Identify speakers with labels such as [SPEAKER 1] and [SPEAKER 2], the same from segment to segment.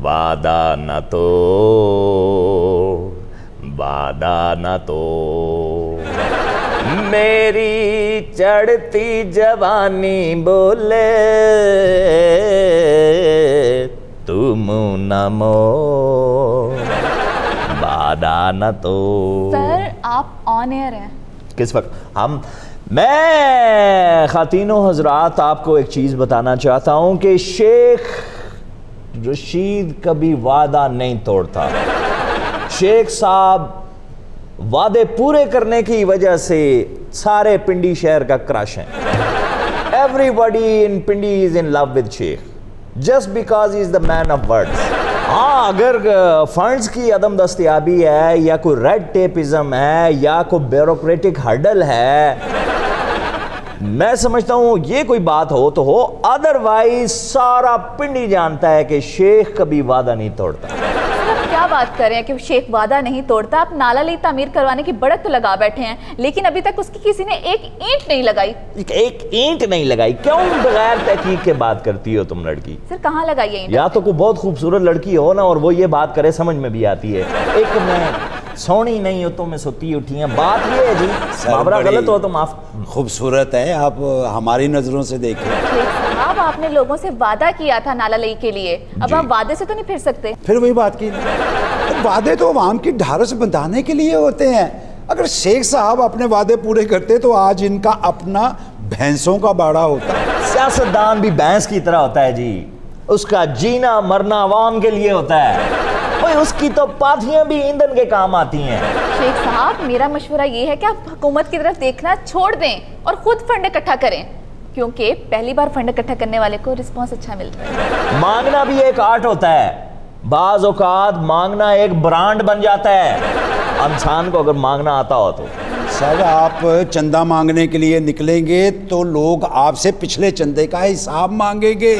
[SPEAKER 1] وعدہ نہ تو وعدہ نہ تو میری چڑھتی جوانی بولے تم نہ موڑ وعدہ نہ تو.
[SPEAKER 2] سر آپ آن ایئر ہیں
[SPEAKER 1] کس وقت؟ میں خواتین و حضرات آپ کو ایک چیز بتانا چاہتا ہوں کہ شیخ رشید کبھی وعدہ نہیں توڑتا. شیخ صاحب وعدے پورے کرنے کی وجہ سے سارے پنڈی شہر کا کرش ہیں. Everybody in Pindi is in love with Sheikh just because he is the man of words. ہاں اگر فنڈز کی عدم دستیابی ہے یا کوئی ریڈ ٹیپزم ہے یا کوئی بیوروکریٹک ہرڈل ہے، میں سمجھتا ہوں یہ کوئی بات ہو تو ہو، ادروائز سارا پنڈی جانتا ہے کہ شیخ کبھی وعدہ نہیں توڑتا.
[SPEAKER 2] کیا بات کر رہے ہیں کہ شیخ وعدہ نہیں توڑتا؟ آپ نالا لئی تعمیر کروانے کی بڑک تو لگا بیٹھے ہیں لیکن ابھی تک اس کی کسی نے ایک اینٹ نہیں لگائی.
[SPEAKER 1] ایک اینٹ نہیں لگائی؟ کیوں بغیر تحقیق کے بات کرتی ہو تم لڑکی؟
[SPEAKER 2] سر کہاں لگائی ہے اینٹ؟
[SPEAKER 1] یا تو کوئی بہت خوبصورت لڑکی ہو نا اور وہ یہ بات کرے سمجھ میں بھی آتی ہے. ایک میں سونی نہیں ہو تو میں سوتی اٹھی ہیں. بات یہ ہے جی محاورہ غلط ہو تو معاف.
[SPEAKER 3] خوبصورت ہے، آپ ہماری نظروں سے دیکھیں.
[SPEAKER 2] صاحب آپ نے لوگوں سے وعدہ کیا تھا نالا لئی کے لیے، اب آپ وعدے سے تو نہیں پھر سکتے.
[SPEAKER 3] پھر وہی بات کی، وعدے تو عوام کی ڈھارس بندھانے کے لیے ہوتے ہیں. اگر شیخ صاحب اپنے وعدے پورے کرتے تو آج ان کا اپنا بھینسوں کا باڑا ہوتا.
[SPEAKER 1] سیاستدان بھی بھینس کی طرح ہوتا ہے جی، اس کا جینا مرنا عوام کے لیے ہوتا ہے. اس کی تو پاتھیاں بھی ایندھن کے کام آتی ہیں.
[SPEAKER 2] شیخ صاحب میرا مشورہ یہ ہے کہ آپ حکومت کی طرف دیکھنا چھوڑ دیں اور خود فنڈ اکٹھا کریں، کیونکہ پہلی بار فنڈ اکٹھا کرنے والے کو رسپانس اچھا ملتا ہے.
[SPEAKER 1] مانگنا بھی ایک آرٹ ہوتا ہے. بعض اوقات مانگنا ایک برانڈ بن جاتا ہے انسان کو اگر مانگنا آتا ہو تو.
[SPEAKER 3] سر آپ چندہ مانگنے کے لیے نکلیں گے تو لوگ آپ سے پچھلے چندے کا حساب مانگیں گے.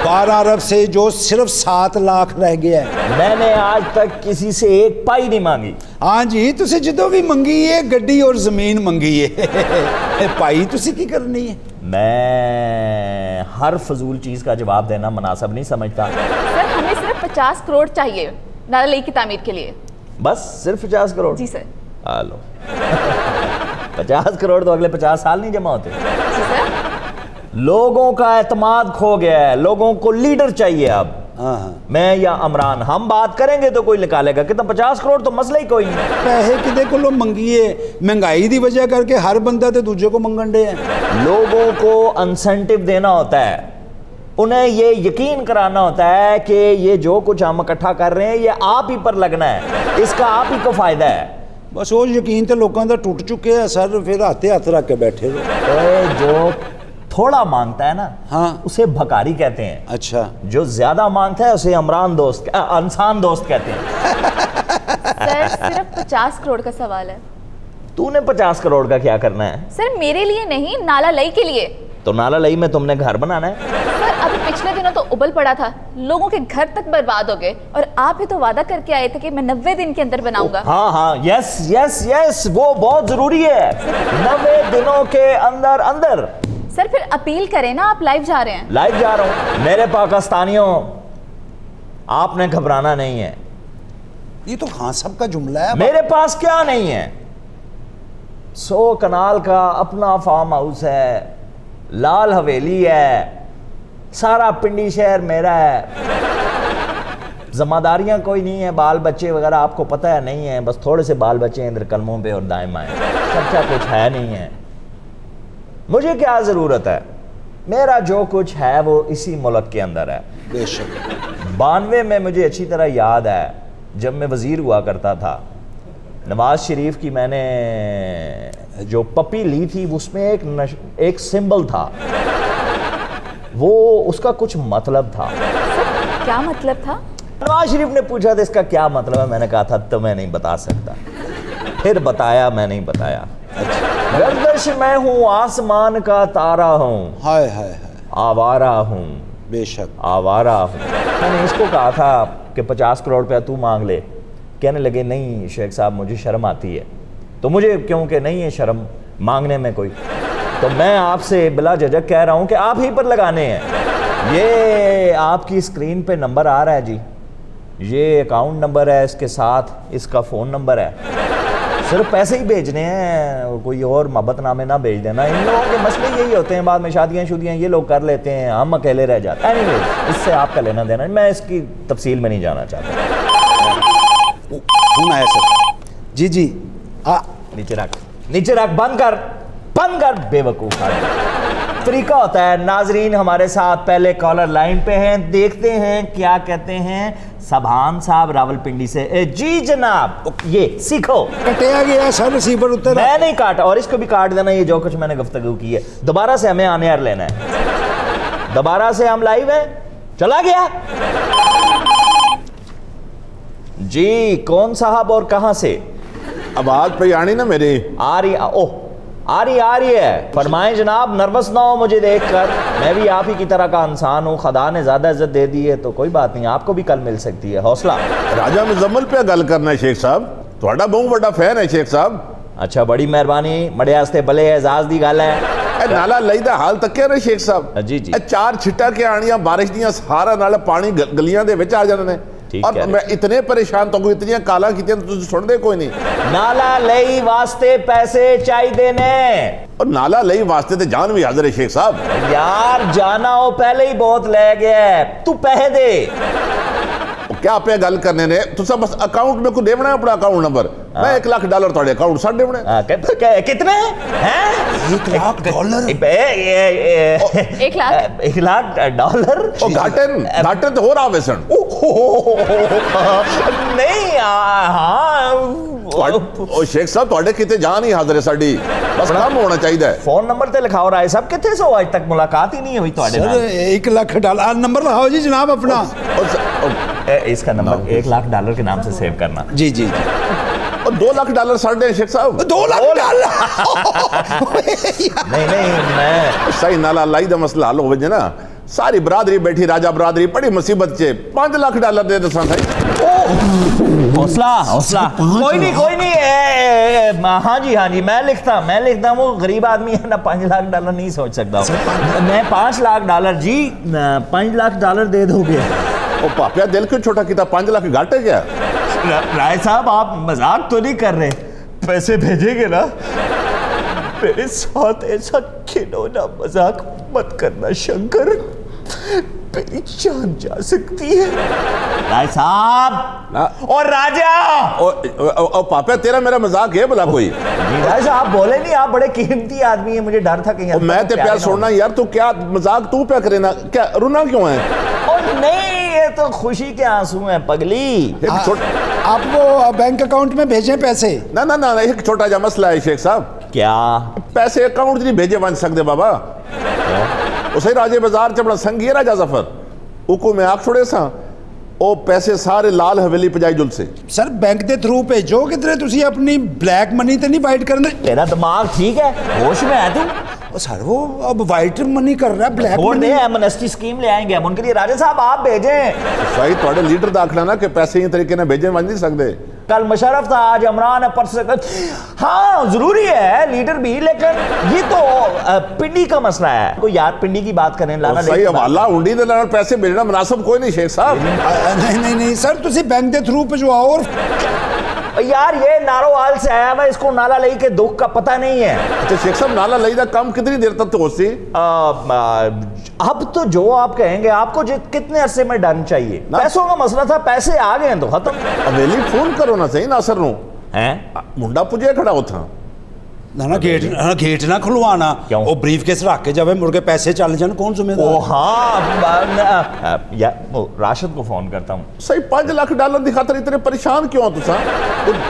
[SPEAKER 3] 12 ارب سے جو صرف 7 لاکھ رہ گیا ہے.
[SPEAKER 1] میں نے آج تک کسی سے ایک پائی نہیں مانگی.
[SPEAKER 3] ہاں جی تسی جدوں بھی منگی ہے گڈی اور زمین منگی ہے، پائی تسی کی کرنی ہے.
[SPEAKER 1] میں ہر فضول چیز کا جواب دینا مناسب نہیں سمجھتا.
[SPEAKER 2] سر ہمیں صرف 50 کروڑ چاہیے نالا لئی کی تعمیر کے لیے.
[SPEAKER 1] بس صرف 50 کروڑ؟
[SPEAKER 2] جی سر.
[SPEAKER 1] آلو 50 کروڑ تو اگلے 50 سال نہیں جمع ہوتے.
[SPEAKER 2] جی سر.
[SPEAKER 1] لوگوں کا اعتماد کھو گیا ہے، لوگوں کو لیڈر چاہیے. اب میں یا عمران ہم بات کریں گے تو کوئی نکالے گا. کتنا 50 کروڑ تو مسئلہ ہی کوئی نہیں.
[SPEAKER 3] پیسے کدے کو لو منگیے، مہنگائی دی وجہ کر کے ہر بندہ تے دوسرے کو منگن دے ہیں.
[SPEAKER 1] لوگوں کو انسینٹیو دینا ہوتا ہے، انہیں یہ یقین کرانا ہوتا ہے کہ یہ جو کچھ ہم اکٹھا کر رہے ہیں یہ آپ ہی پر لگنا ہے، اس کا آپ ہی کو فائدہ ہے.
[SPEAKER 3] بس وہ یقین تے لوگوں دا ٹوٹ چکے ہیں سر، پھر ہاتھ رکھ کے بیٹھے رہو.
[SPEAKER 1] جو تھوڑا مانگتا ہے نا اسے بھکاری کہتے ہیں.
[SPEAKER 3] اچھا. جو
[SPEAKER 1] زیادہ مانگتا ہے اسے انسان دوست کہتے ہیں.
[SPEAKER 2] سر صرف 50 کروڑ کا سوال ہے.
[SPEAKER 1] تو نے 50 کروڑ کا کیا کرنا ہے؟
[SPEAKER 2] سر میرے لیے نہیں، نالا لئی کے لیے.
[SPEAKER 1] تو نالا لئی میں تم نے گھر بنانا ہے؟
[SPEAKER 2] سر ابھی پچھلے دنوں تو ابل پڑا تھا، لوگوں کے گھر تک برباد ہو گئے اور آپ ہی تو وعدہ کر کے آئے تھے کہ میں 90 دن کے اندر بناؤں گا.
[SPEAKER 1] ہاں یس وہ بہت ضروری ہے. 90 دنوں کے اندر.
[SPEAKER 2] سر پھر اپیل کریں نا، آپ لائیو جا رہے ہیں.
[SPEAKER 1] لائیو جا رہا ہوں. میرے پاکستانیوں آپ نے گھبرانا نہیں ہے.
[SPEAKER 3] یہ تو خان صاحب کا جملہ ہے.
[SPEAKER 1] میرے پاس کیا نہیں ہے؟ 100 کنال کا اپنا فارم ہاؤس ہے، لال حویلی ہے، سارا پنڈی شہر میرا ہے. ذمہ داریاں کوئی نہیں ہے، بال بچے وغیرہ آپ کو پتہ ہے نہیں ہے. بس تھوڑے سے بال بچے ہیں ادھر قلموں پہ اور دائیں آئیں. خرچہ کچھ ہے نہیں ہے. مجھے کیا ضرورت ہے؟ میرا جو کچھ ہے وہ اسی ملک کے اندر ہے.
[SPEAKER 3] بے شک.
[SPEAKER 1] 92 میں مجھے اچھی طرح یاد ہے جب میں وزیر ہوا کرتا تھا، نواز شریف کی میں نے جو پپی لی تھی اس میں ایک سمبل تھا، وہ اس کا کچھ مطلب تھا.
[SPEAKER 2] کیا مطلب تھا؟
[SPEAKER 1] نواز شریف نے پوچھا تھا اس کا کیا مطلب ہے، میں نے کہا تھا تو میں نہیں بتا سکتا. پھر بتایا، میں نہیں بتایا. گردش میں ہوں آسمان کا تارا ہوں،
[SPEAKER 3] ہائے
[SPEAKER 1] آوارہ ہوں.
[SPEAKER 3] بے شک
[SPEAKER 1] آوارہ ہوں. میں نے اس کو کہا تھا کہ 50 کروڑ روپیہ تو مانگ لے. کہنے لگے نہیں شیخ صاحب مجھے شرم آتی ہے. تو مجھے کیونکہ نہیں ہے شرم مانگنے میں کوئی، تو میں آپ سے بلا جھجک کہہ رہا ہوں کہ آپ ہی پر لگانے ہیں. یہ آپ کی اسکرین پہ نمبر آ رہا ہے جی، یہ اکاؤنٹ نمبر ہے، اس کے ساتھ اس کا فون نمبر ہے، صرف پیسے ہی بھیجنے ہیں، کوئی اور محبت نامے نہ بھیج دینا. ان لوگوں کے مسئلے یہی ہوتے ہیں، بعد میں شادیاں یہ لوگ کر لیتے ہیں، ہم اکیلے رہ جاتے ہیں. Anyways, اس سے آپ کا لینا دینا، میں اس کی تفصیل میں نہیں جانا چاہتا.
[SPEAKER 3] فون آیا سر. جی جی
[SPEAKER 1] نیچے رکھ، بند کر بے وقوف. طریقہ ہوتا ہے. ناظرین ہمارے ساتھ پہلے کالر لائن پہ ہیں، دیکھتے ہیں کیا کہتے ہیں. سبحان صاحب راولپنڈی سے. جی جناب، یہ سیکھو.
[SPEAKER 3] کٹیا گیا سر ریسیور اتر.
[SPEAKER 1] میں نہیں کاٹا، اور اس کو بھی کاٹ دینا. یہ جو کچھ میں نے گفتگو کی ہے دوبارہ سے ہمیں آن ایئر لینا ہے. دوبارہ سے ہم لائیو ہیں. چلا گیا. جی کون صاحب اور کہاں سے؟
[SPEAKER 4] آواز پہ آنی نا میری
[SPEAKER 1] آ رہی ہے. فرمائیں جناب، نروس نہ ہو مجھے دیکھ کر، میں بھی آپ ہی کی طرح کا انسان ہوں. خدا نے زیادہ عزت دے دی ہے تو کوئی بات نہیں، آپ کو بھی کل مل سکتی ہے. حوصلہ.
[SPEAKER 4] راجہ مزمل پہ گل کرنا ہے شیخ صاحب، تھوڑا بہت بڑا فین ہے شیخ صاحب.
[SPEAKER 1] اچھا بڑی مہربانی، بڑے ہستے بلے اعزاز دی گل ہے.
[SPEAKER 4] اے نالا لئی دا حال تک کہہ رہے شیخ صاحب.
[SPEAKER 1] جی جی.
[SPEAKER 4] اے 4 چھٹا کے آنیاں بارش دیاں سارا نالا پانی گلیاں دے وچ آ جانے نے. اور میں اتنے پریشان تو کوئی اتنی کالا کیتیاں تو سن دے کوئی نہیں.
[SPEAKER 1] نالا لئی واسطے پیسے چاہی دینے،
[SPEAKER 4] اور نالا لئی واسطے تے جان بھی حاضر ہے شیخ صاحب.
[SPEAKER 1] یار جانا ہو پہلے ہی بہت لے گیا ہے، تو پیسے دے.
[SPEAKER 4] کیا پہ گل کرنے نے تسا بس اکاؤنٹ میں کو دیونا ہے اپنا اکاؤنٹ نمبر. میں $1,00,000 تھوڑے اکاؤنٹ ساتھ دیونا ہے.
[SPEAKER 1] کتنے ہیں؟
[SPEAKER 3] $1,00,000.
[SPEAKER 1] $1,00,000.
[SPEAKER 4] گھاٹن تو ہو رہا ویسن.
[SPEAKER 1] نہیں ہاں
[SPEAKER 4] شیخ صاحب تھوڑے کتے جان ہی حاضر ہے ساڑی، بس کام ہونا چاہیے.
[SPEAKER 1] فون نمبر تے لکھاؤ رہا ہے سب کتے سے ہو، آج تک ملاقات ہی نہیں ہوئی تھوڑے نال.
[SPEAKER 3] $1,00,000 نمبر لگاؤ جی جناب اپنا.
[SPEAKER 1] اس کا نمبر $1,00,000 کے نام سے سیو کرنا.
[SPEAKER 3] جی جی.
[SPEAKER 4] اور $2,00,000 ساڑھ دیں شیخ صاحب.
[SPEAKER 3] $2,00,000
[SPEAKER 1] نہیں میں
[SPEAKER 4] صحیح نالا لائی دا مسئلہ حل ہو وجہ نا. ساری برادری بیٹھی، راجہ برادری بڑی مصیبت چے $5,00,000 دے دساں تھا.
[SPEAKER 1] حوصلہ کوئی نہیں. ہاں جی میں لکھتا ہوں. وہ غریب آدمی ہے نا، $5,00,000 نہیں سوچ سکتا. میں $5,00,000 جی $5,00,000 دے دو گے.
[SPEAKER 4] او پاپیا دل کیوں چھوٹا کیتا؟ $5,00,000 گھاٹے کیا؟
[SPEAKER 1] رائے صاحب آپ مذاق تو نہیں کر رہے؟ پیسے بھیجیں گے نا؟ میرے ساتھ ایسا کھلونا مذاق مت کرنا شنکر، میری جان جا سکتی ہے. رائے صاحب اور راجہ.
[SPEAKER 4] او پاپیا تیرا میرا مذاق ہے بلا کوئی؟
[SPEAKER 1] رائے صاحب بولے نہیں، آپ بڑے قیمتی آدمی ہیں، مجھے ڈر تھا کہیں.
[SPEAKER 4] میں تے پیار سوڑنا یار، تو کیا مذاق تو پیا کرے نا؟ کیا رونا کیوں ہے؟
[SPEAKER 1] نہیں یہ تو خوشی کے آنسو ہیں پگلی.
[SPEAKER 3] آپ وہ بینک اکاؤنٹ میں بھیجیں پیسے.
[SPEAKER 4] نہ ایک چھوٹا جا مسئلہ ہے شیخ صاحب.
[SPEAKER 1] کیا؟
[SPEAKER 4] پیسے اکاؤنٹ نہیں بھیجے بن سکتے بابا. اسے راجے بازار چبڑا سنگی ہے راجہ ظفر، اوکو میں آگ چھوڑے ساں او پیسے سارے لال حویلی پجائی جل سے.
[SPEAKER 3] سر بینک دے تھرو بھیجو کدھر تسی اپنی بلیک منی تے نہیں وائٹ کرنا.
[SPEAKER 1] تیرا دماغ ٹھیک ہے؟ ہوش میں ہے تو؟
[SPEAKER 3] سر وہ اب وائٹ منی کر رہا ہے، بلیک منی.
[SPEAKER 1] ایمنسٹی سکیم لے آئیں گے ہم ان کے لیے. راجہ صاحب آپ بھیجیں.
[SPEAKER 4] صحیح توڑے لیڈر داکھنا نا کہ پیسے یہ طریقے نے بھیجیں بن نہیں سکتے.
[SPEAKER 1] کل مشرف تھا، آج عمران ہے، پرسوں ہاں ضروری ہے لیڈر بھی، لیکن یہ تو پنڈی کا مسئلہ ہے. کوئی یار پنڈی کی بات کریں لانا.
[SPEAKER 4] صحیح حوالہ ہنڈی دے لانا پیسے بھیجنا مناسب کوئی نہیں شیخ صاحب.
[SPEAKER 3] نہیں سر تسی بینک دے تھرو بھجواؤ. اور
[SPEAKER 1] یار یہ ناروال سے آیا ہوا، اس کو نالا لئی کے دکھ کا پتہ نہیں ہے.
[SPEAKER 4] اچھا شیخ صاحب نالا لئی دا کام کتنی دیر تک تو ہو سی؟
[SPEAKER 1] اب تو جو آپ کہیں گے، آپ کو کتنے عرصے میں ڈن چاہیے؟ پیسوں کا مسئلہ تھا، پیسے آ گئے ہیں تو ختم.
[SPEAKER 4] اویلی فون کرو نا صحیح ناصر نو
[SPEAKER 1] ہیں
[SPEAKER 4] منڈا پجے کھڑا ہوتا.
[SPEAKER 3] نا گیٹ نہ کھلوانا. وہ بریف کیس رکھ کے جب مڑ کے پیسے چل جان کون ذمہ دار؟
[SPEAKER 1] ہاں راشد کو فون کرتا ہوں.
[SPEAKER 4] صحیح $5,00,000 دی خاطر اتنے پریشان کیوں ہو تساں؟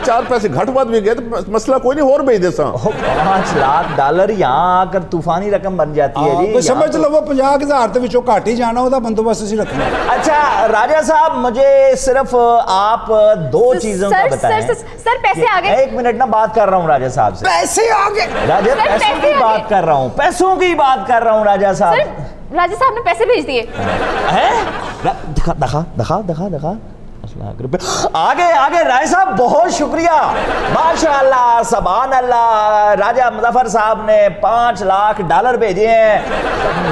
[SPEAKER 4] 4 پیسے گھٹ بات بھی گئے تو مسئلہ کوئی نہیں اور بھیج دے ساں.
[SPEAKER 1] $5,00,000 یہاں آ کر طوفانی رقم بن جاتی ہے جی.
[SPEAKER 3] سمجھ لو 50,000 تے وچوں گھٹ ہی جانا، ہوتا بندوبست اسی رکھنا.
[SPEAKER 1] اچھا راجہ صاحب مجھے صرف آپ 2 چیزوں کا بتائیں.
[SPEAKER 2] سر پیسے آ گئے.
[SPEAKER 1] 1 منٹ نہ بات کر رہا ہوں راجہ صاحب سے.
[SPEAKER 3] پیسے آگے
[SPEAKER 1] راجہ پیسوں کی بات کر رہا ہوں، پیسوں کی بات کر رہا ہوں راجہ صاحب.
[SPEAKER 2] راجہ صاحب نے پیسے بھیج دیے.
[SPEAKER 1] دکھا آگے رائے صاحب بہت شکریہ، ماشاءاللہ سبحان اللہ. راجہ مظفر صاحب نے $5,00,000 بھیجے ہیں.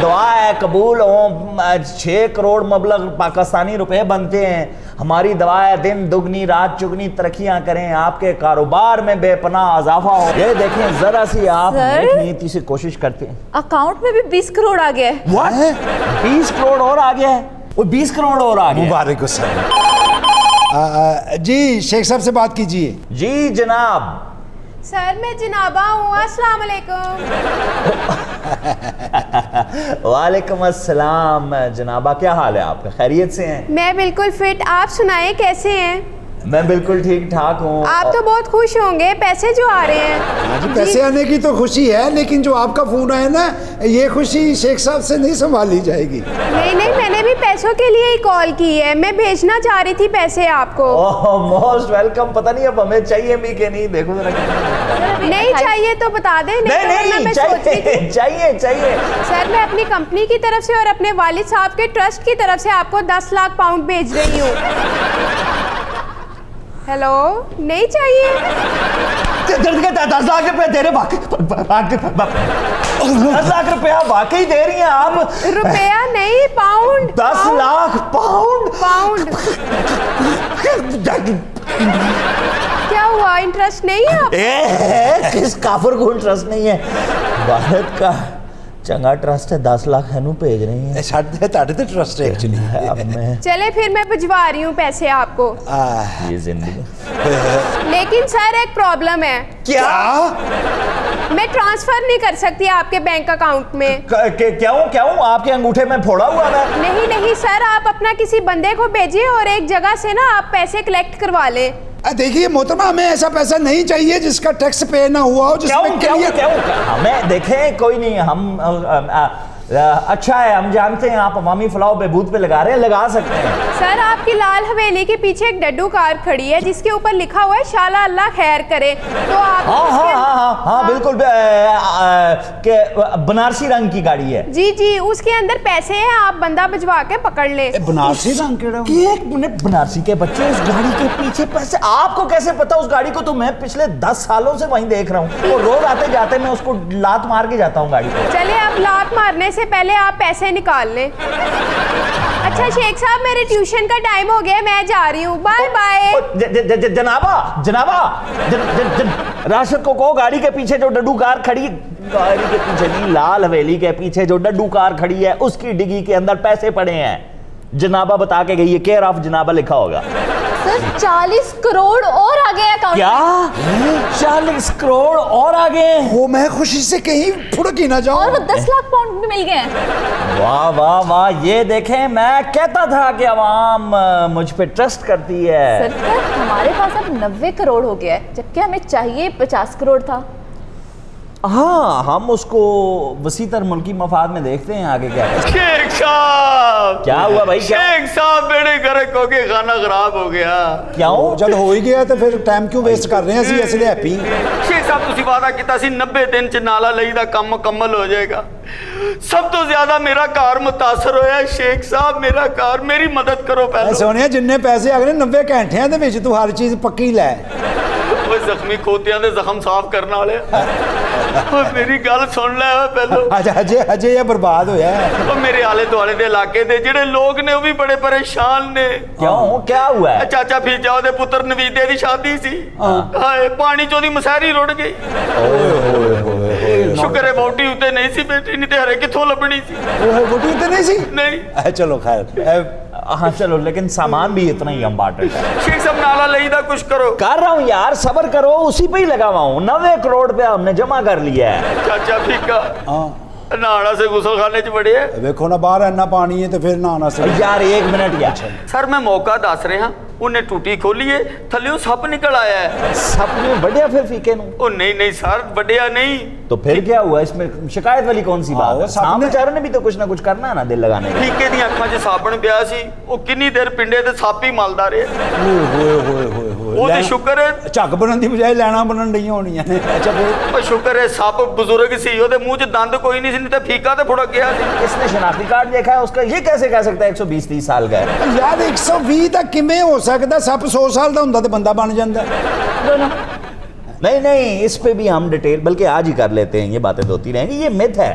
[SPEAKER 1] دعا ہے قبول ہوں. 6 کروڑ مبلغ پاکستانی روپے بنتے ہیں. ہماری دعائیں دن دگنی رات چگنی ترقیاں کریں، آپ کے کاروبار میں بے پناہ اضافہ ہو۔ یہ دیکھیں ذرا سی آپ نیک نیتی سے کوشش کرتے ہیں۔
[SPEAKER 2] اکاؤنٹ میں بھی 20 کروڑ آ گیا ہے۔
[SPEAKER 1] What؟ 20 کروڑ اور آ گیا ہے؟ وہ 20 کروڑ اور آ گیا ہے؟
[SPEAKER 3] مبارک ہو سر۔ جی شیخ صاحب سے بات کیجئے۔
[SPEAKER 1] جی جناب۔
[SPEAKER 5] سر میں جنابہ ہوں، السلام علیکم۔
[SPEAKER 1] وعلیکم السلام جنابہ، کیا حال ہے آپ کا؟ خیریت سے ہیں؟
[SPEAKER 5] میں بالکل فٹ، آپ سنائیں کیسے ہیں؟
[SPEAKER 1] میں بالکل ٹھیک ٹھاک ہوں۔
[SPEAKER 5] آپ تو بہت خوش ہوں گے پیسے جو آ رہے ہیں۔
[SPEAKER 3] جی پیسے آنے کی تو خوشی ہے، لیکن جو آپ کا فون آیا نا یہ خوشی شیخ صاحب سے نہیں سنبھالی جائے گی۔
[SPEAKER 5] نہیں میں نے بھی پیسوں کے لیے ہی کال کی ہے، میں بھیجنا چاہ رہی تھی پیسے آپ کو۔
[SPEAKER 1] Most welcome. پتہ نہیں اب ہمیں چاہیے بھی کہ نہیں، دیکھو ذرا۔
[SPEAKER 5] نہیں چاہیے تو بتا دیں۔
[SPEAKER 1] نہیں چاہیے۔
[SPEAKER 5] سر میں اپنی کمپنی کی طرف سے اور اپنے والد صاحب کے ٹرسٹ کی طرف سے آپ کو 10 لاکھ پاؤنڈ بھیج رہی ہوں۔ ہیلو، نہیں چاہیے؟
[SPEAKER 1] 10 لاکھ روپے دے رہے، 10 لاکھ روپیہ واقعی دے رہی ہیں آپ؟
[SPEAKER 5] روپیہ نہیں، پاؤنڈ۔
[SPEAKER 1] 10 لاکھ
[SPEAKER 5] پاؤنڈ۔ کیا ہوا، انٹرسٹ نہیں ہے آپ؟
[SPEAKER 1] کس کافر کو انٹرسٹ نہیں ہے؟ بھارت کا چنگا ٹرسٹ ہے، 10 لاکھ ہنو بھیج رہی ہیں۔
[SPEAKER 3] تاڑے تو ٹرسٹ ہے ایکچولی۔
[SPEAKER 5] چلے پھر میں بھجوا رہی ہوں پیسے آپ کو۔
[SPEAKER 1] یہ زندگی۔
[SPEAKER 5] لیکن سر ایک پرابلم ہے۔
[SPEAKER 1] کیا؟
[SPEAKER 5] میں ٹرانسفر نہیں کر سکتی آپ کے بینک اکاؤنٹ میں۔
[SPEAKER 1] کیوں؟ آپ کے انگوٹھے میں پھوڑا ہوا ہے؟
[SPEAKER 5] نہیں سر، آپ اپنا کسی بندے کو بھیجیے اور ایک جگہ سے نا آپ پیسے کلیکٹ کروا لیں۔
[SPEAKER 3] دیکھیے محترمہ، ہمیں ایسا پیسہ نہیں چاہیے جس کا ٹیکس پے نہ ہوا ہو، جس میں
[SPEAKER 1] کیوں؟ ہمیں دیکھیں کوئی نہیں، ہم اچھا ہے، ہم جانتے ہیں آپ عوامی فلاح و بہبود پہ لگا رہے ہیں، لگا سکتے ہیں۔ سر
[SPEAKER 5] آپ کی لال حویلی کے پیچھے ایک ڈڈو کار کھڑی ہے جس کے اوپر لکھا ہوا ہے شالا اللہ خیر کرے، تو آپ
[SPEAKER 1] ہاں بالکل، بنارسی رنگ کی گاڑی ہے۔
[SPEAKER 5] جی اس کے اندر پیسے ہیں، آپ بندہ بھجوا کے پکڑ لیں۔
[SPEAKER 3] بنارسی رنگ کیڑا؟
[SPEAKER 1] ایک منٹ، بنارسی کے بچے اس گاڑی کے پیچھے پیسے؟ آپ کو کیسے پتا؟ اس گاڑی کو تو میں پچھلے 10 سالوں سے وہیں دیکھ رہا ہوں، وہ روز آتے جاتے میں اس کو لات مار کے جاتا ہوں گاڑی کو۔
[SPEAKER 5] چلے اب لات مارنے سے پہلے آپ پیسے نکال لیں۔ اچھا شیخ صاحب، میرے ٹیوشن کا ٹائم ہو گیا، میں جا رہی ہوں، بائے بائے۔
[SPEAKER 1] جنابہ راشد کو کہو گاڑی کے پیچھے جو ڈڈو کار کھڑی، گاڑی کے پیچھے نہیں، لال حویلی کے پیچھے جو ڈڈو کار کھڑی ہے اس کی ڈگی کے اندر پیسے پڑے ہیں۔ جنابہ بتا کے گئی ہے، کیئر آف جنابہ لکھا ہوگا۔
[SPEAKER 2] سر 40 کروڑ اور آگئے اکاؤنٹ۔
[SPEAKER 1] کیا 40 کروڑ اور آگئے؟
[SPEAKER 3] وہ میں خوشی سے کہیں پھڑک ہی نہ جاؤں۔
[SPEAKER 2] اور وہ 10 لاکھ پاؤنڈ بھی مل گئے ہیں۔
[SPEAKER 1] واہ، یہ دیکھیں، میں کہتا تھا کہ عوام مجھ پہ ٹرسٹ کرتی ہے۔
[SPEAKER 2] سر ہمارے پاس اب 90 کروڑ ہو گیا ہے، جبکہ ہمیں چاہیے 50 کروڑ تھا۔
[SPEAKER 1] ہاں، ہم اس کو وسیع تر ملکی مفاد میں دیکھتے ہیں آگے کیا ہے۔
[SPEAKER 6] شیخ صاحب،
[SPEAKER 1] کیا ہوا بھائی؟
[SPEAKER 6] شیخ صاحب میرے گھر کو کے کھانا خراب ہو گیا۔
[SPEAKER 1] کیوں؟
[SPEAKER 3] جب ہو ہی گیا تو پھر ٹائم کیوں ویسٹ کر رہے ہیں؟ اسی اصلے ہیپی۔
[SPEAKER 6] شیخ صاحب تسی وعدہ کیتا سی 90 دن چ نالا لئی دا کم مکمل ہو جائے گا۔ سب تو زیادہ میرا کار متاثر ہویا ہے شیخ صاحب، میرا کار، میری مدد کرو پہلے۔
[SPEAKER 3] سونیا جننے پیسے اگلے 90 گھنٹے دے وچ تو ہر چیز پکی لے۔
[SPEAKER 6] وہ زخمی کھوتیاں دے زخم صاف کرنا والے، میری گل سن لے پہلو۔
[SPEAKER 3] ہجے یہ برباد ہویا ہے۔
[SPEAKER 6] وہ میرے آلے دوالے دے علاقے دے جڑے لوگ نے وہ بھی بڑے پریشان نے۔
[SPEAKER 1] کیوں؟ کیا ہوا ہے؟
[SPEAKER 6] چاچا بھیجا دے پتر نویدے دی شادی سی، ہائے پانی چوں دی مسہری رڑ گئی۔ شکر ہے بوٹی ہوتے نہیں سی بیٹی، نہیں تے ہرے کتھوں لبنی سی۔
[SPEAKER 3] بوٹی ہوتے نہیں سی؟
[SPEAKER 6] نہیں۔
[SPEAKER 3] چلو خیر،
[SPEAKER 1] ہاں چلو، لیکن سامان بھی اتنا ہی امپارٹنٹ ہے۔
[SPEAKER 6] شیخ صاحب نالا لئی دا کچھ کرو۔
[SPEAKER 1] کر رہا ہوں یار، صبر کرو، اسی پہ ہی لگا ہوا ہوں۔ 90 کروڑ پہ ہم نے جمع کر لیا ہے۔
[SPEAKER 6] چاچا پھیکا ناڑا سے غسل خانے چ بڑے ہے،
[SPEAKER 3] دیکھو نا باہر اینا پانی ہے تو پھر نہانا سے
[SPEAKER 1] یار 1 منٹ یا
[SPEAKER 6] سر میں موقع دس رہے ہاں۔ انہیں ٹوٹی کھولی ہے، تھلیوں سپ نکل آیا ہے۔
[SPEAKER 1] سپ نے بڑھیا پھر فیکے نو؟
[SPEAKER 6] او نہیں سر، بڑھیا نہیں۔
[SPEAKER 1] تو پھر کیا ہوا اس میں؟ شکایت والی کون سی بات ہے؟ سام بیچارے نے بھی تو کچھ نہ کچھ کرنا ہے نا دل لگانے کا۔
[SPEAKER 6] ٹھیکے دی اکھاں چ صابن پیا سی، او کنی دیر پنڈے تے سپ ہی ملدا رہے۔ وہ تے شکر ہے
[SPEAKER 3] جھگ بنن دی بجائے لینا بنن ڈیاں ہونیاں نے۔ اچھا پھر
[SPEAKER 6] او شکر ہے سپ بزرگ سی، او دے منہ چ دند کوئی نہیں سی، نہیں تے پھیکا تے پھڑک گیا سی۔
[SPEAKER 1] اس نے شناختی کارڈ دیکھا ہے اس کا؟ یہ کیسے کہہ سکتا ہے 120-30 سال کا ہے؟
[SPEAKER 3] یار 120 تک کیویں ہو سکدا؟ سپ 100 سال دا ہوندا تے بندہ بن جاندا۔
[SPEAKER 1] نہیں، اس پہ بھی ہم ڈیٹیل بلکہ آج ہی کر لیتے ہیں، یہ باتیں ہوتی رہیں گی، یہ مت ہے۔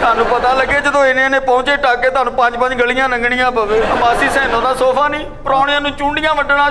[SPEAKER 6] ਤੁਹਾਨੂੰ ਪਤਾ ਲੱਗੇ ਜਦੋਂ ਇਹਨੇ ਨੇ ਪਹੁੰਚੇ ਟਾਕੇ ਤੁਹਾਨੂੰ 5-5 ਗਲੀਆਂ ਲੰਘਣੀਆਂ ਪਵੇ। ਮਾਸੀ ਸੈਨੋ ਦਾ ਸੋਫਾ ਨਹੀਂ, ਪ੍ਰਾਹੁਣਿਆਂ ਨੂੰ ਚੁੰਡੀਆਂ ਵੱਢਣਾ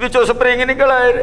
[SPEAKER 6] ਵਿੱਚੋਂ ਸਪਰਿੰਗ ਨਿਕਲ ਆਏ ਨੇ।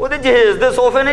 [SPEAKER 6] ਉਹਦੇ ਜਹੇਜ਼ ਦੇ ਸੋਫੇ ਨੇ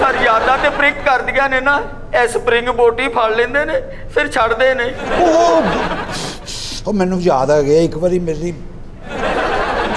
[SPEAKER 6] ਸਰ ਯਾਦਾਂ ਤੇ ਪ੍ਰਿੰਕ ਕਰਦੀਆਂ ਨੇ ਨਾ, ਇਹ ਸਪਰਿੰਗ ਬੋਟੀ ਫੜ ਲੈਂਦੇ ਨੇ ਫਿਰ ਛੱਡਦੇ ਨੇ।
[SPEAKER 3] ਉਹ ਮੈਨੂੰ ਯਾਦ ਆ ਗਿਆ ਇੱਕ ਵਾਰੀ ਮੇਰੀ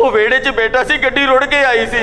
[SPEAKER 6] ਉਹ ਵਿਹੜੇ 'ਚ ਬੈਠਾ ਸੀ, ਗੱਡੀ ਰੁੜ ਕੇ ਆਈ ਸੀ।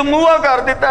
[SPEAKER 6] ਦਮੂਆ ਕਰ ਦਿੱਤਾ।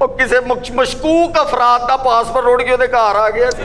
[SPEAKER 6] ਉਹ ਕਿਸੇ ਮਸ਼ਕੂਕ ਅਫਰਾਦ ਦਾ ਪਾਸਪੋਰਟ ਰੋੜ ਕੇ ਉਹਦੇ ਘਰ ਆ ਗਿਆ ਸੀ।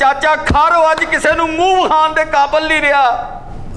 [SPEAKER 6] ਚਾਚਾ ਖਾਰੋ ਅੱਜ ਕਿਸੇ ਨੂੰ ਮੂੰਹ ਖਾਣ ਦੇ ਕਾਬਲ ਨਹੀਂ ਰਿਹਾ।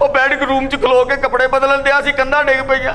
[SPEAKER 6] ਉਹ ਬੈਡਿੰਗ ਰੂਮ 'ਚ ਖਲੋ ਕੇ ਕੱਪੜੇ ਬਦਲਣ ਦਿਆ ਸੀ, ਕੰਧਾਂ ਡਿੱਗ ਪਈਆਂ।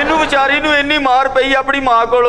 [SPEAKER 6] ਇਹਨੂੰ ਵਿਚਾਰੀ ਨੂੰ ਇੰਨੀ ਮਾਰ ਪਈ ਆਪਣੀ ਮਾਂ ਕੋਲ।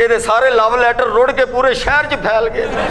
[SPEAKER 6] ਇਹਦੇ ਸਾਰੇ ਲਵ ਲੈਟਰ ਰੁੜ ਕੇ ਪੂਰੇ ਸ਼ਹਿਰ 'ਚ ਫੈਲ ਗਏ।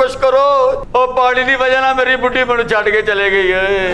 [SPEAKER 6] ਕੁਛ ਕਰੋ। ਉਹ ਪਾਣੀ ਦੀ ਵਜ੍ਹਾ ਨਾਲ ਮੇਰੀ ਬੁੱਢੀ ਮੈਨੂੰ ਛੱਡ ਕੇ ਚਲੇ ਗਈ ਏ।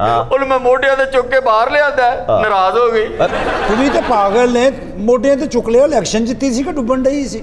[SPEAKER 1] ਹਾਂ।
[SPEAKER 6] ਉਹਨੂੰ ਮੈਂ ਮੋਢਿਆਂ ਤੇ ਚੁੱਕ ਕੇ ਬਾਹਰ ਲਿਆਂਦਾ, ਨਾਰਾਜ਼ ਹੋ ਗਈ।
[SPEAKER 3] ਤੂੰ ਵੀ ਤੇ ਪਾਗਲ ਨੇ, ਮੋਢਿਆਂ ਤੇ ਚੁੱਕ ਲਿਆ। ਇਲੈਕਸ਼ਨ ਜਿੱਤੀ ਸੀ ਕਿ ਡੁੱਬਣ ਡਈ ਸੀ?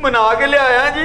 [SPEAKER 6] ਮਨਾ ਕੇ ਲਿਆਇਆ ਜੀ।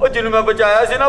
[SPEAKER 6] ਉਹ ਜਿਹਨੂੰ ਮੈਂ ਬਚਾਇਆ ਸੀ ਨਾ,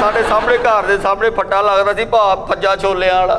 [SPEAKER 6] ਸਾਡੇ ਸਾਹਮਣੇ ਘਰ ਦੇ ਸਾਹਮਣੇ ਫੱਟਾ ਲੱਗਦਾ ਸੀ, ਫੱਜਾ ਛੋਲਿਆਂ ਵਾਲਾ।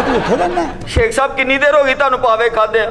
[SPEAKER 3] ਤੂੰ ਉੱਥੇ ਰਹਿਣਾ?
[SPEAKER 6] ਸ਼ੇਖ ਸਾਹਿਬ ਕਿੰਨੀ ਦੇਰ ਹੋ ਗਈ ਤੁਹਾਨੂੰ ਪਾਵੇ ਖਾਦੇ ਆ?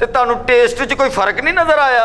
[SPEAKER 6] ਤੇ ਤੁਹਾਨੂੰ ਟੇਸਟ 'ਚ ਕੋਈ ਫਰਕ ਨਹੀਂ ਨਜ਼ਰ ਆਇਆ?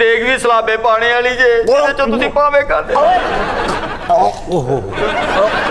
[SPEAKER 6] ਦੇਖ ਵੀ ਸਲਾਬੇ ਪਾਣੇ ਵਾਲੀ ਜੇ, ਜਿਹਦੇ 'ਚੋਂ ਤੁਸੀਂ ਪਾਵੇ ਖਾਦੇ।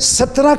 [SPEAKER 3] 17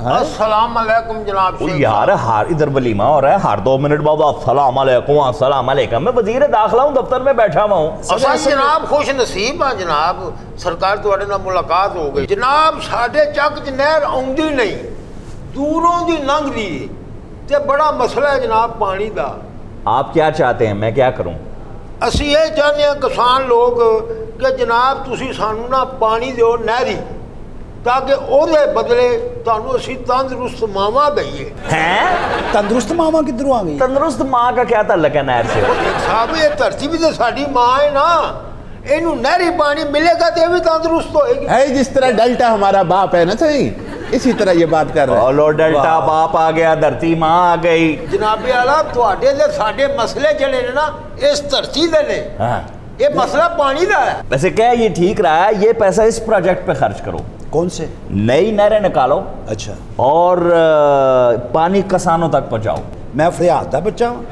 [SPEAKER 7] السلام علیکم جناب شیخ
[SPEAKER 1] یار ہر ادھر ولیمہ ہو رہا ہے، ہر 2 منٹ بعد السلام علیکم السلام علیکم. میں وزیر داخلہ ہوں، دفتر میں بیٹھا ہوا ہوں.
[SPEAKER 7] اصل جناب خوش نصیب ہاں جناب، سرکار تواڈے نال ملاقات ہو گئی. جناب ساڈے چک چ نہر آؤندی نہیں، دوروں دی لنگھ دی تے بڑا مسئلہ ہے جناب پانی دا.
[SPEAKER 1] آپ کیا چاہتے ہیں، میں کیا کروں؟
[SPEAKER 7] اسی یہ چاہتے ہیں کسان لوگ کہ جناب تسی سانو نا پانی دیو نہری، تاکہ او دے بدلے تانوں اسی تندرست ماواں دئیے.
[SPEAKER 1] ہیں
[SPEAKER 3] تندرست ماما کدھروں آ گئی؟
[SPEAKER 1] تندرست ماں کا کیا تعلق ہے نہر سے؟
[SPEAKER 7] ایک صاحب یہ دھرتی بھی تو ساڈی ماں ہے نا، اینو نہری پانی ملے گا تے بھی تندرست ہوئے گی.
[SPEAKER 4] ہے جس طرح ڈیلٹا ہمارا باپ ہے نا صحیح، اسی طرح یہ بات کر رہے ہیں.
[SPEAKER 1] بولو ڈیلٹا باپ آ گیا، دھرتی ماں آ گئی.
[SPEAKER 7] جناب اعلیٰ تواڈے تے ساڈے مسئلے جڑے نے نا اس دھرتی دے نے، یہ مسئلہ پانی دا ہے.
[SPEAKER 1] ویسے کیا یہ ٹھیک رہا ہے؟ یہ پیسہ اس پروجیکٹ پہ خرچ کرو.
[SPEAKER 3] کون سے؟
[SPEAKER 1] نئی نہریں نکالو
[SPEAKER 3] اچھا،
[SPEAKER 1] اور پانی کسانوں تک پہنچاؤ.
[SPEAKER 3] میں فریاد دا بچہ ہوں.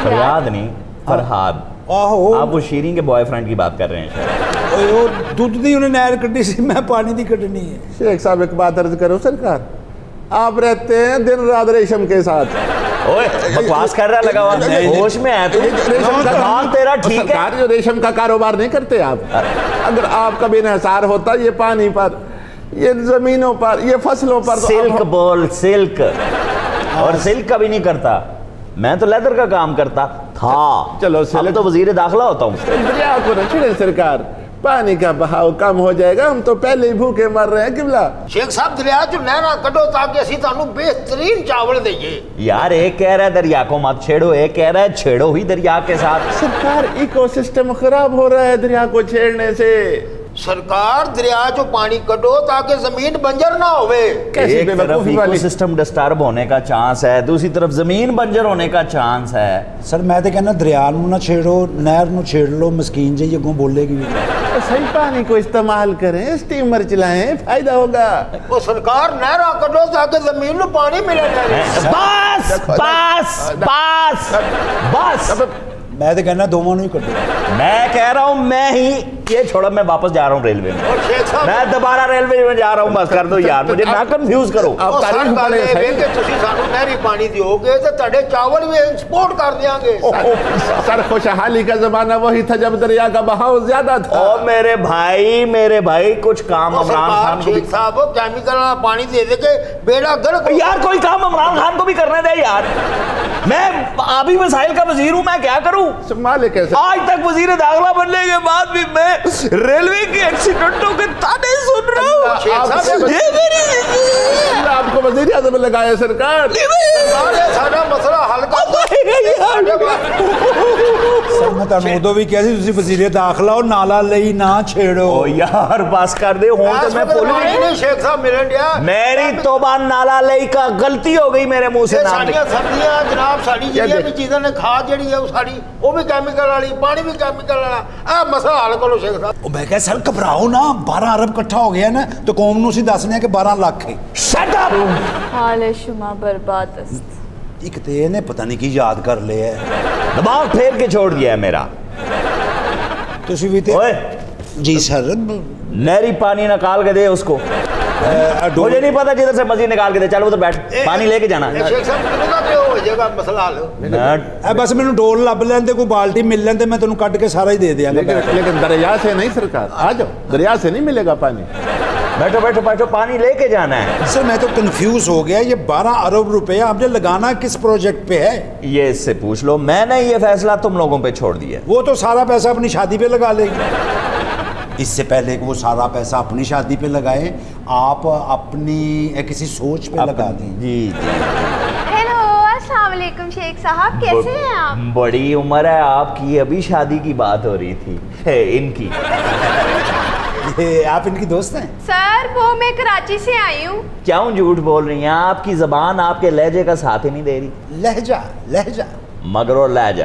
[SPEAKER 1] فریاد نہیں، فرحاد.
[SPEAKER 3] آہو
[SPEAKER 1] آپ وہ شیریں کے بوائے فرینڈ کی بات کر رہے ہیں شاید.
[SPEAKER 3] دودھ نہیں انہیں نہر کٹی سی، میں پانی دی کٹنی ہے.
[SPEAKER 4] شیخ صاحب ایک بات عرض کرو سرکار، آپ رہتے ہیں دن رات ریشم کے ساتھ.
[SPEAKER 1] اوئے بکواس کر رہا لگا ہوا، ہوش میں ہے تو دماغ تیرا ٹھیک ہے.
[SPEAKER 4] سرکار جو ریشم کا کاروبار نہیں کرتے آپ، اگر آپ کا بھی انحصار ہوتا یہ پانی پر، یہ زمینوں پر، یہ فصلوں پر.
[SPEAKER 1] سلک بول، سلک. اور سلک کا بھی نہیں کرتا، میں تو لیدر کا کام کرتا تھا.
[SPEAKER 4] چلو
[SPEAKER 1] اب تو وزیر داخلہ ہوتا ہوں.
[SPEAKER 4] دریا کو نہ چھڑے سرکار، پانی کا بہاؤ کم ہو جائے گا، ہم تو پہلے ہی بھوکے مر رہے ہیں. قبلہ
[SPEAKER 7] شیخ صاحب دریا چ نہراں کڈو تاکہ اسی تانوں بہترین چاول دئیے.
[SPEAKER 1] یار ایک کہہ رہا ہے دریا کو مت چھیڑو، ایک کہہ رہا ہے چھیڑو ہی دریا کے ساتھ.
[SPEAKER 4] سرکار ایکو سسٹم خراب ہو رہا ہے دریا کو چھیڑنے سے.
[SPEAKER 7] سرکار دریا چ پانی کڈو تاکہ زمین بنجر نہ ہوئے.
[SPEAKER 1] ایک طرف ایکو سسٹم ڈسٹرب ہونے کا چانس ہے، دوسری طرف زمین بنجر ہونے کا چانس ہے.
[SPEAKER 3] سر میں تو کہنا دریا نو نہ چھیڑو، نہر نو چھیڑ لو، مسکین جی اگوں بولے گی.
[SPEAKER 4] صحیح پانی کو استعمال کریں، اسٹیمر چلائیں، فائدہ ہوگا.
[SPEAKER 7] وہ سرکار نہراں کڈو تاکہ زمین نو پانی ملے.
[SPEAKER 1] بس بس بس بس.
[SPEAKER 3] میں تو کہنا دونوں ہی کٹو.
[SPEAKER 1] میں کہہ رہا ہوں میں ہی یہ چھوڑا، میں واپس جا رہا ہوں ریلوے میں.
[SPEAKER 7] اور شیخ صاحب
[SPEAKER 1] میں دوبارہ ریلوے میں جا رہا ہوں، بس کر دو یار، مجھے نہ کنفیوز کرو.
[SPEAKER 4] آپ تعریف کریں
[SPEAKER 7] کہ تسی سانو نہری پانی دیو گے تے تہاڈے چاول بھی ایکسپورٹ کر دیاں گے.
[SPEAKER 4] سر خوشحالی کا زمانہ وہی تھا جب دریا کا بہاؤ زیادہ تھا.
[SPEAKER 1] او میرے بھائی کچھ کام عمران خان کو بھی.
[SPEAKER 7] شیخ صاحب کیمیکل والا پانی دے دے کے بیڑا گرک.
[SPEAKER 1] یار کوئی کام عمران خان کو بھی کرنے دے یار. میں آبی وسائل کا وزیر ہوں، میں کیا کروں؟
[SPEAKER 4] مالک ہے
[SPEAKER 1] آج تک وزیر داخلہ بننے کے بعد بھی میں ریلوے کے ایکسیڈنٹوں کے تانے سن رہا ہوں. یہ میری زندگی.
[SPEAKER 4] آپ کو وزیر اعظم لگایا سرکار.
[SPEAKER 7] سارا مسئلہ حل کر دو.
[SPEAKER 3] سر میں تانوں ادو بھی کہہ سی تسی وزیر داخلہ ہو، نالا لئی نہ چھیڑو.
[SPEAKER 1] او یار بس کر دے، ہوں تو میں بھول
[SPEAKER 7] نہیں. شیخ صاحب ملن دیا
[SPEAKER 1] میری توبہ نالا لئی کا غلطی ہو گئی میرے منہ سے نام
[SPEAKER 7] ساڑیاں سبزیاں جناب ساڑی جڑیاں بھی چیزیں نے کھاد جڑی ہے وہ ساڑی وہ بھی کیمیکل والی، پانی بھی کیمیکل والا. اے مسئلہ حل کرو شیخ صاحب.
[SPEAKER 3] میں کہا سر گھبراؤ نا، 12 ارب کٹھا ہو گیا نا تو قوم نو سی دسنے ہیں کہ 12 لاکھ ہے.
[SPEAKER 1] Shut up.
[SPEAKER 2] حال شما برباد است.
[SPEAKER 3] ایک تے نے پتہ نہیں کی یاد کر لے ہے،
[SPEAKER 1] دماغ پھیر کے چھوڑ دیا ہے میرا.
[SPEAKER 3] تسی بھی تے.
[SPEAKER 1] اوئے
[SPEAKER 3] جی سر
[SPEAKER 1] نہری پانی نکال کے دے اس کو. مجھے نہیں پتا جدھر سے مزید نکال کے دے. چلو ادھر بیٹھ، پانی لے کے جانا.
[SPEAKER 7] شیخ صاحب کتنے کا ہو جائے گا مسئلہ حل؟
[SPEAKER 3] بس مینوں ڈول لب لین تے کوئی بالٹی مل لین تے میں تینوں کٹ کے سارا ہی دے دیاں گا.
[SPEAKER 4] لیکن دریا سے نہیں سرکار، آ جاؤ، دریا سے نہیں ملے گا پانی.
[SPEAKER 1] بیٹھو بیٹھو بیٹھو، پانی لے کے جانا ہے.
[SPEAKER 3] سر میں تو کنفیوز ہو گیا، یہ 12 ارب روپے آپ نے لگانا کس پروجیکٹ پہ ہے؟
[SPEAKER 1] یہ اس سے پوچھ لو، میں نے یہ فیصلہ تم لوگوں پہ چھوڑ دیا.
[SPEAKER 3] وہ تو سارا پیسہ اپنی شادی پہ لگا لے گی. اس سے پہلے کہ وہ سارا پیسہ اپنی شادی پہ لگائے، آپ اپنی کسی سوچ پہ لگا دیں.
[SPEAKER 1] جی جی.
[SPEAKER 5] ہیلو السلام علیکم شیخ صاحب، کیسے ہیں آپ؟
[SPEAKER 1] بڑی عمر ہے آپ کی، ابھی شادی کی بات ہو رہی تھی ان کی.
[SPEAKER 3] آپ ان کی دوست ہیں؟
[SPEAKER 5] سر وہ میں کراچی سے آئی ہوں.
[SPEAKER 1] کیوں جھوٹ بول رہی ہیں؟ آپ کی زبان آپ کے لہجے کا ساتھ ہی نہیں دے رہی.
[SPEAKER 3] لہجہ
[SPEAKER 1] مگر اور لہجہ.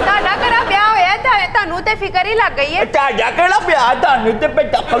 [SPEAKER 5] ਤੁਹਾਡਾ ਕਿਹੜਾ ਵਿਆਹ ਹੋਇਆ ਤੁਹਾਨੂੰ ਤੇ ਫਿਕਰ ਹੀ ਲੱਗ ਗਈ ਹੈ।
[SPEAKER 1] ਤੁਹਾਡਾ ਕਿਹੜਾ ਵਿਆਹ ਤੁਹਾਨੂੰ ਤੇ ਪਟਕਲ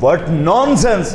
[SPEAKER 8] What nonsense!